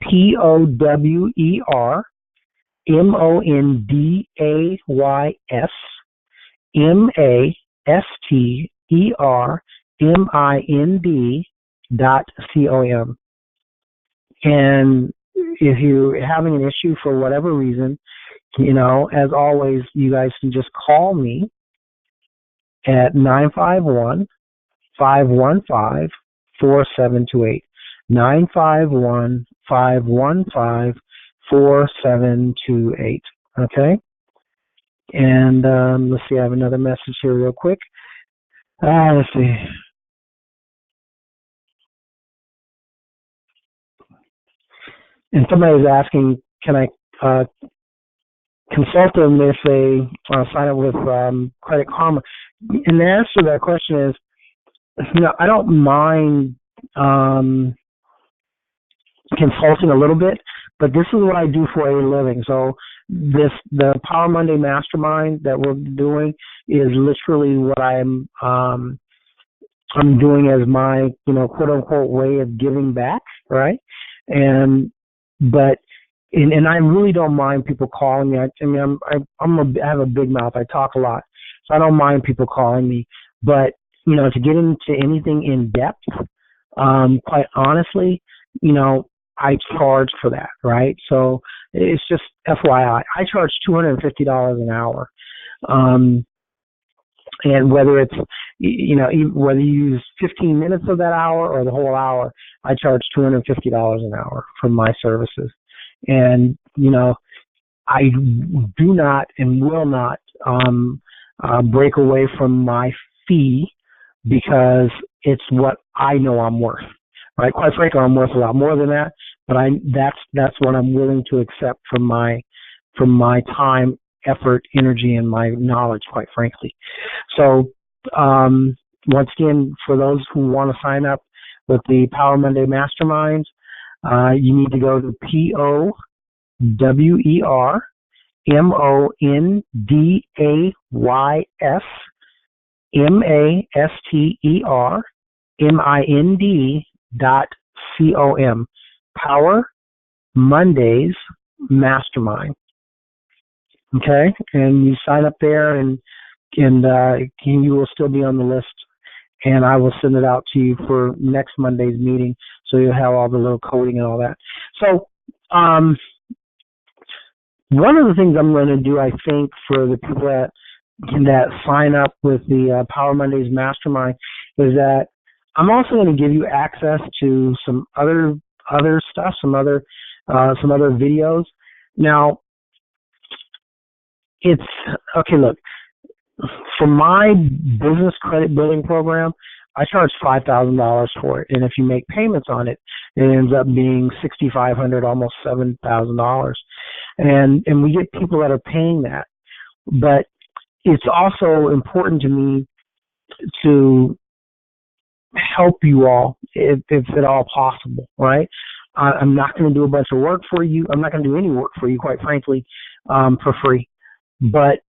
POWERMONDAYSTERMIND.com. And if you're having an issue for whatever reason, as always, you guys can just call me at 951-515-4728. 951-515-4728. Okay? And let's see, I have another message here real quick. Let's see. And somebody was asking, can I consult them if they sign up with Credit Karma? And the answer to that question is, I don't mind consulting a little bit, but this is what I do for a living. So the Power Monday Mastermind that we're doing is literally what I'm doing as my quote unquote way of giving back, right? And I really don't mind people calling me. I have a big mouth. I talk a lot, so I don't mind people calling me. But to get into anything in depth, quite honestly, I charge for that, right? So it's just FYI. I charge $250 an hour, and whether it's whether you use 15 minutes of that hour or the whole hour, I charge $250 an hour for my services. And I do not and will not break away from my fee, because it's what I know I'm worth. Right? Quite frankly, I'm worth a lot more than that, but that's what I'm willing to accept from my time, effort, energy, and my knowledge, quite frankly. So once again, for those who want to sign up with the Power Monday Masterminds, you need to go to POWERMONDAYSTERMIND.com. Power Mondays Mastermind. Okay, and you sign up there, and you will still be on the list and I will send it out to you for next Monday's meeting, so you'll have all the little coding and all that. So one of the things I'm going to do, I think, for the people that sign up with the Power Mondays Mastermind is that I'm also going to give you access to some other stuff, some other videos. Now, it's okay. Look, for my business credit building program, I charge $5,000 for it, and if you make payments on it, it ends up being $6,500, almost $7,000, and we get people that are paying that. But it's also important to me to help you all if at all possible, right? I'm not going to do a bunch of work for you. I'm not going to do any work for you, quite frankly, for free. But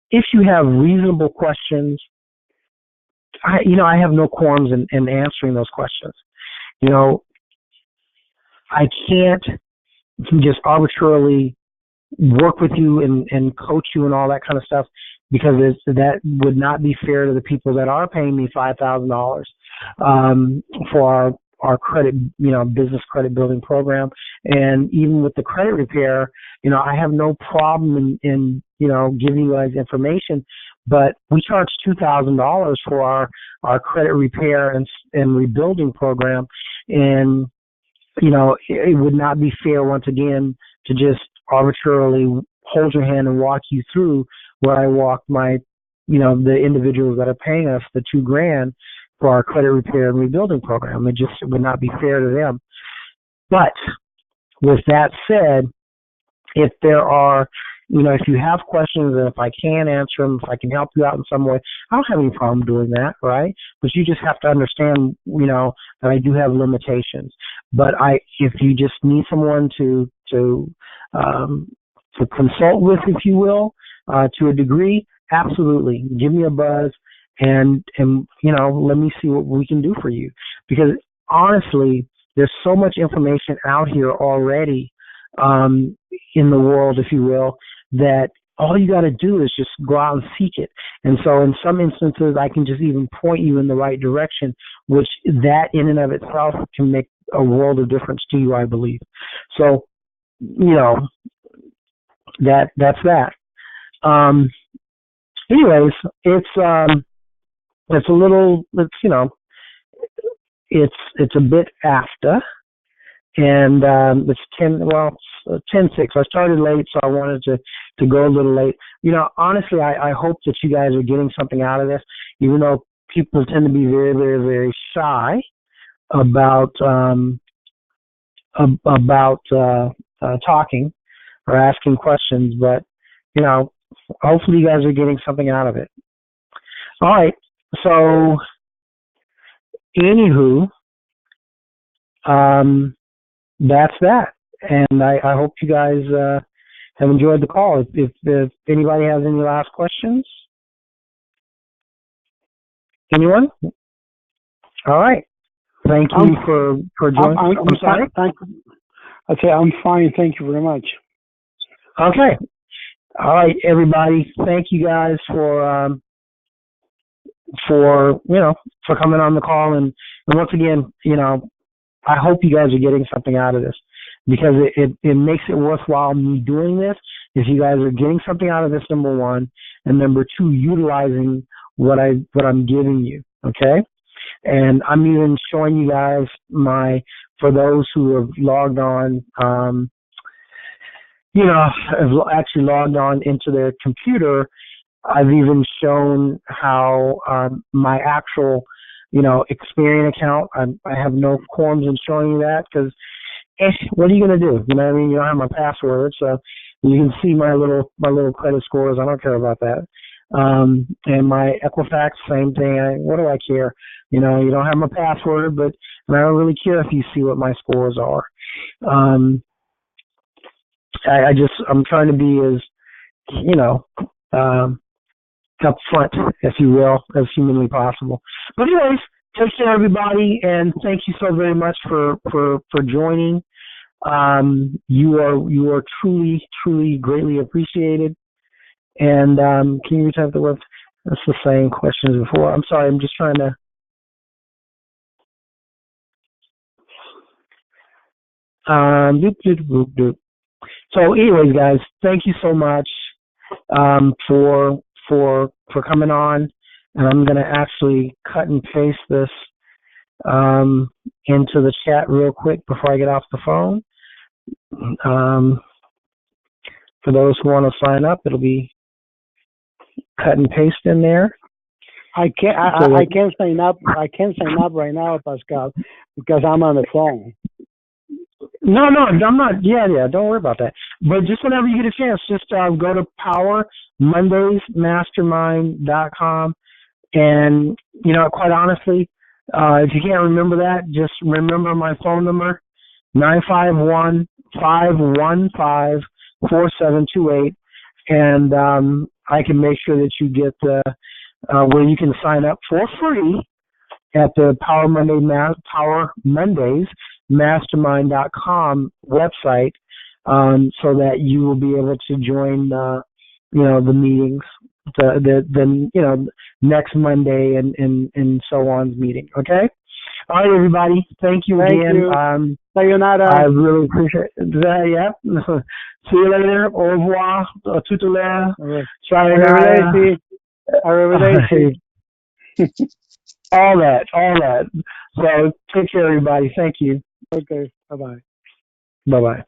if you have reasonable questions, I have no qualms in answering those questions. I can't just arbitrarily work with you and coach you and all that kind of stuff, because that would not be fair to the people that are paying me $5,000 for our credit, business credit building program. And even with the credit repair, I have no problem in giving you guys information, but we charge $2,000 for our credit repair and rebuilding program. And, it would not be fair, once again, to just arbitrarily hold your hand and walk you through where I walk the individuals that are paying us the $2,000 for our credit repair and rebuilding program. It would not be fair to them. But with that said, if there are, if you have questions and if I can answer them, if I can help you out in some way, I don't have any problem doing that, right? But you just have to understand, that I do have limitations. But if you just need someone to consult with, if you will, to a degree, absolutely, give me a buzz and let me see what we can do for you. Because honestly, there's so much information out here already in the world, if you will, that all you got to do is just go out and seek it. And so in some instances, I can just even point you in the right direction, which that in and of itself can make a world of difference to you, I believe. So, that's that. Anyways, it's a little, it's a bit after. And it's 10:06. I started late, so I wanted to go a little late. Honestly, I hope that you guys are getting something out of this, even though people tend to be very, very, very shy about talking or asking questions. But hopefully you guys are getting something out of it. All right. So, anywho, that's that. And I hope you guys have enjoyed the call. If anybody has any last questions? Anyone? All right. Thank you for joining. I'm sorry? I'd say I'm fine. Thank you very much. Okay. All right, everybody. Thank you guys for coming on the call. And once again, I hope you guys are getting something out of this, because it makes it worthwhile me doing this if you guys are getting something out of this, number one, and number two, utilizing what I'm giving you, okay? And I'm even showing you guys for those who have logged on, have actually logged on into their computer, I've even shown how my actual Experian account. I have no qualms in showing you that, because what are you going to do? You don't have my password, so you can see my little credit scores. I don't care about that. And my Equifax, same thing. What do I care? You don't have my password, but I don't really care if you see what my scores are. I'm trying to be as upfront, if you will, as humanly possible. But anyways, take care, everybody, and thank you so very much for joining. You are truly, truly greatly appreciated. And can you return to the web? That's the same question as before. I'm sorry. I'm just trying to. Doop, doop, doop, doop. So, anyways, guys, thank you so much for coming on, and I'm going to actually cut and paste this into the chat real quick before I get off the phone. For those who want to sign up, it'll be cut and paste in there. I can't sign up. I can't sign up right now, Pascal, because I'm on the phone. No, I'm not. Yeah. Don't worry about that. But just whenever you get a chance, just go to PowerMondaysMastermind.com, and quite honestly, if you can't remember that, just remember my phone number, 951-515-4728, and I can make sure that you get where you can sign up for free at the Power Mondays Mastermind.com website, so that you will be able to join the meetings, the next Monday and so on's meeting. Okay. All right, everybody. Thank you again. Sayonara. I really appreciate that. Yeah. See you later. Au revoir. Tout à l'heure. Sayonara. Arrivederci. All that. So take care, everybody. Thank you. Okay. Bye-bye. Bye-bye.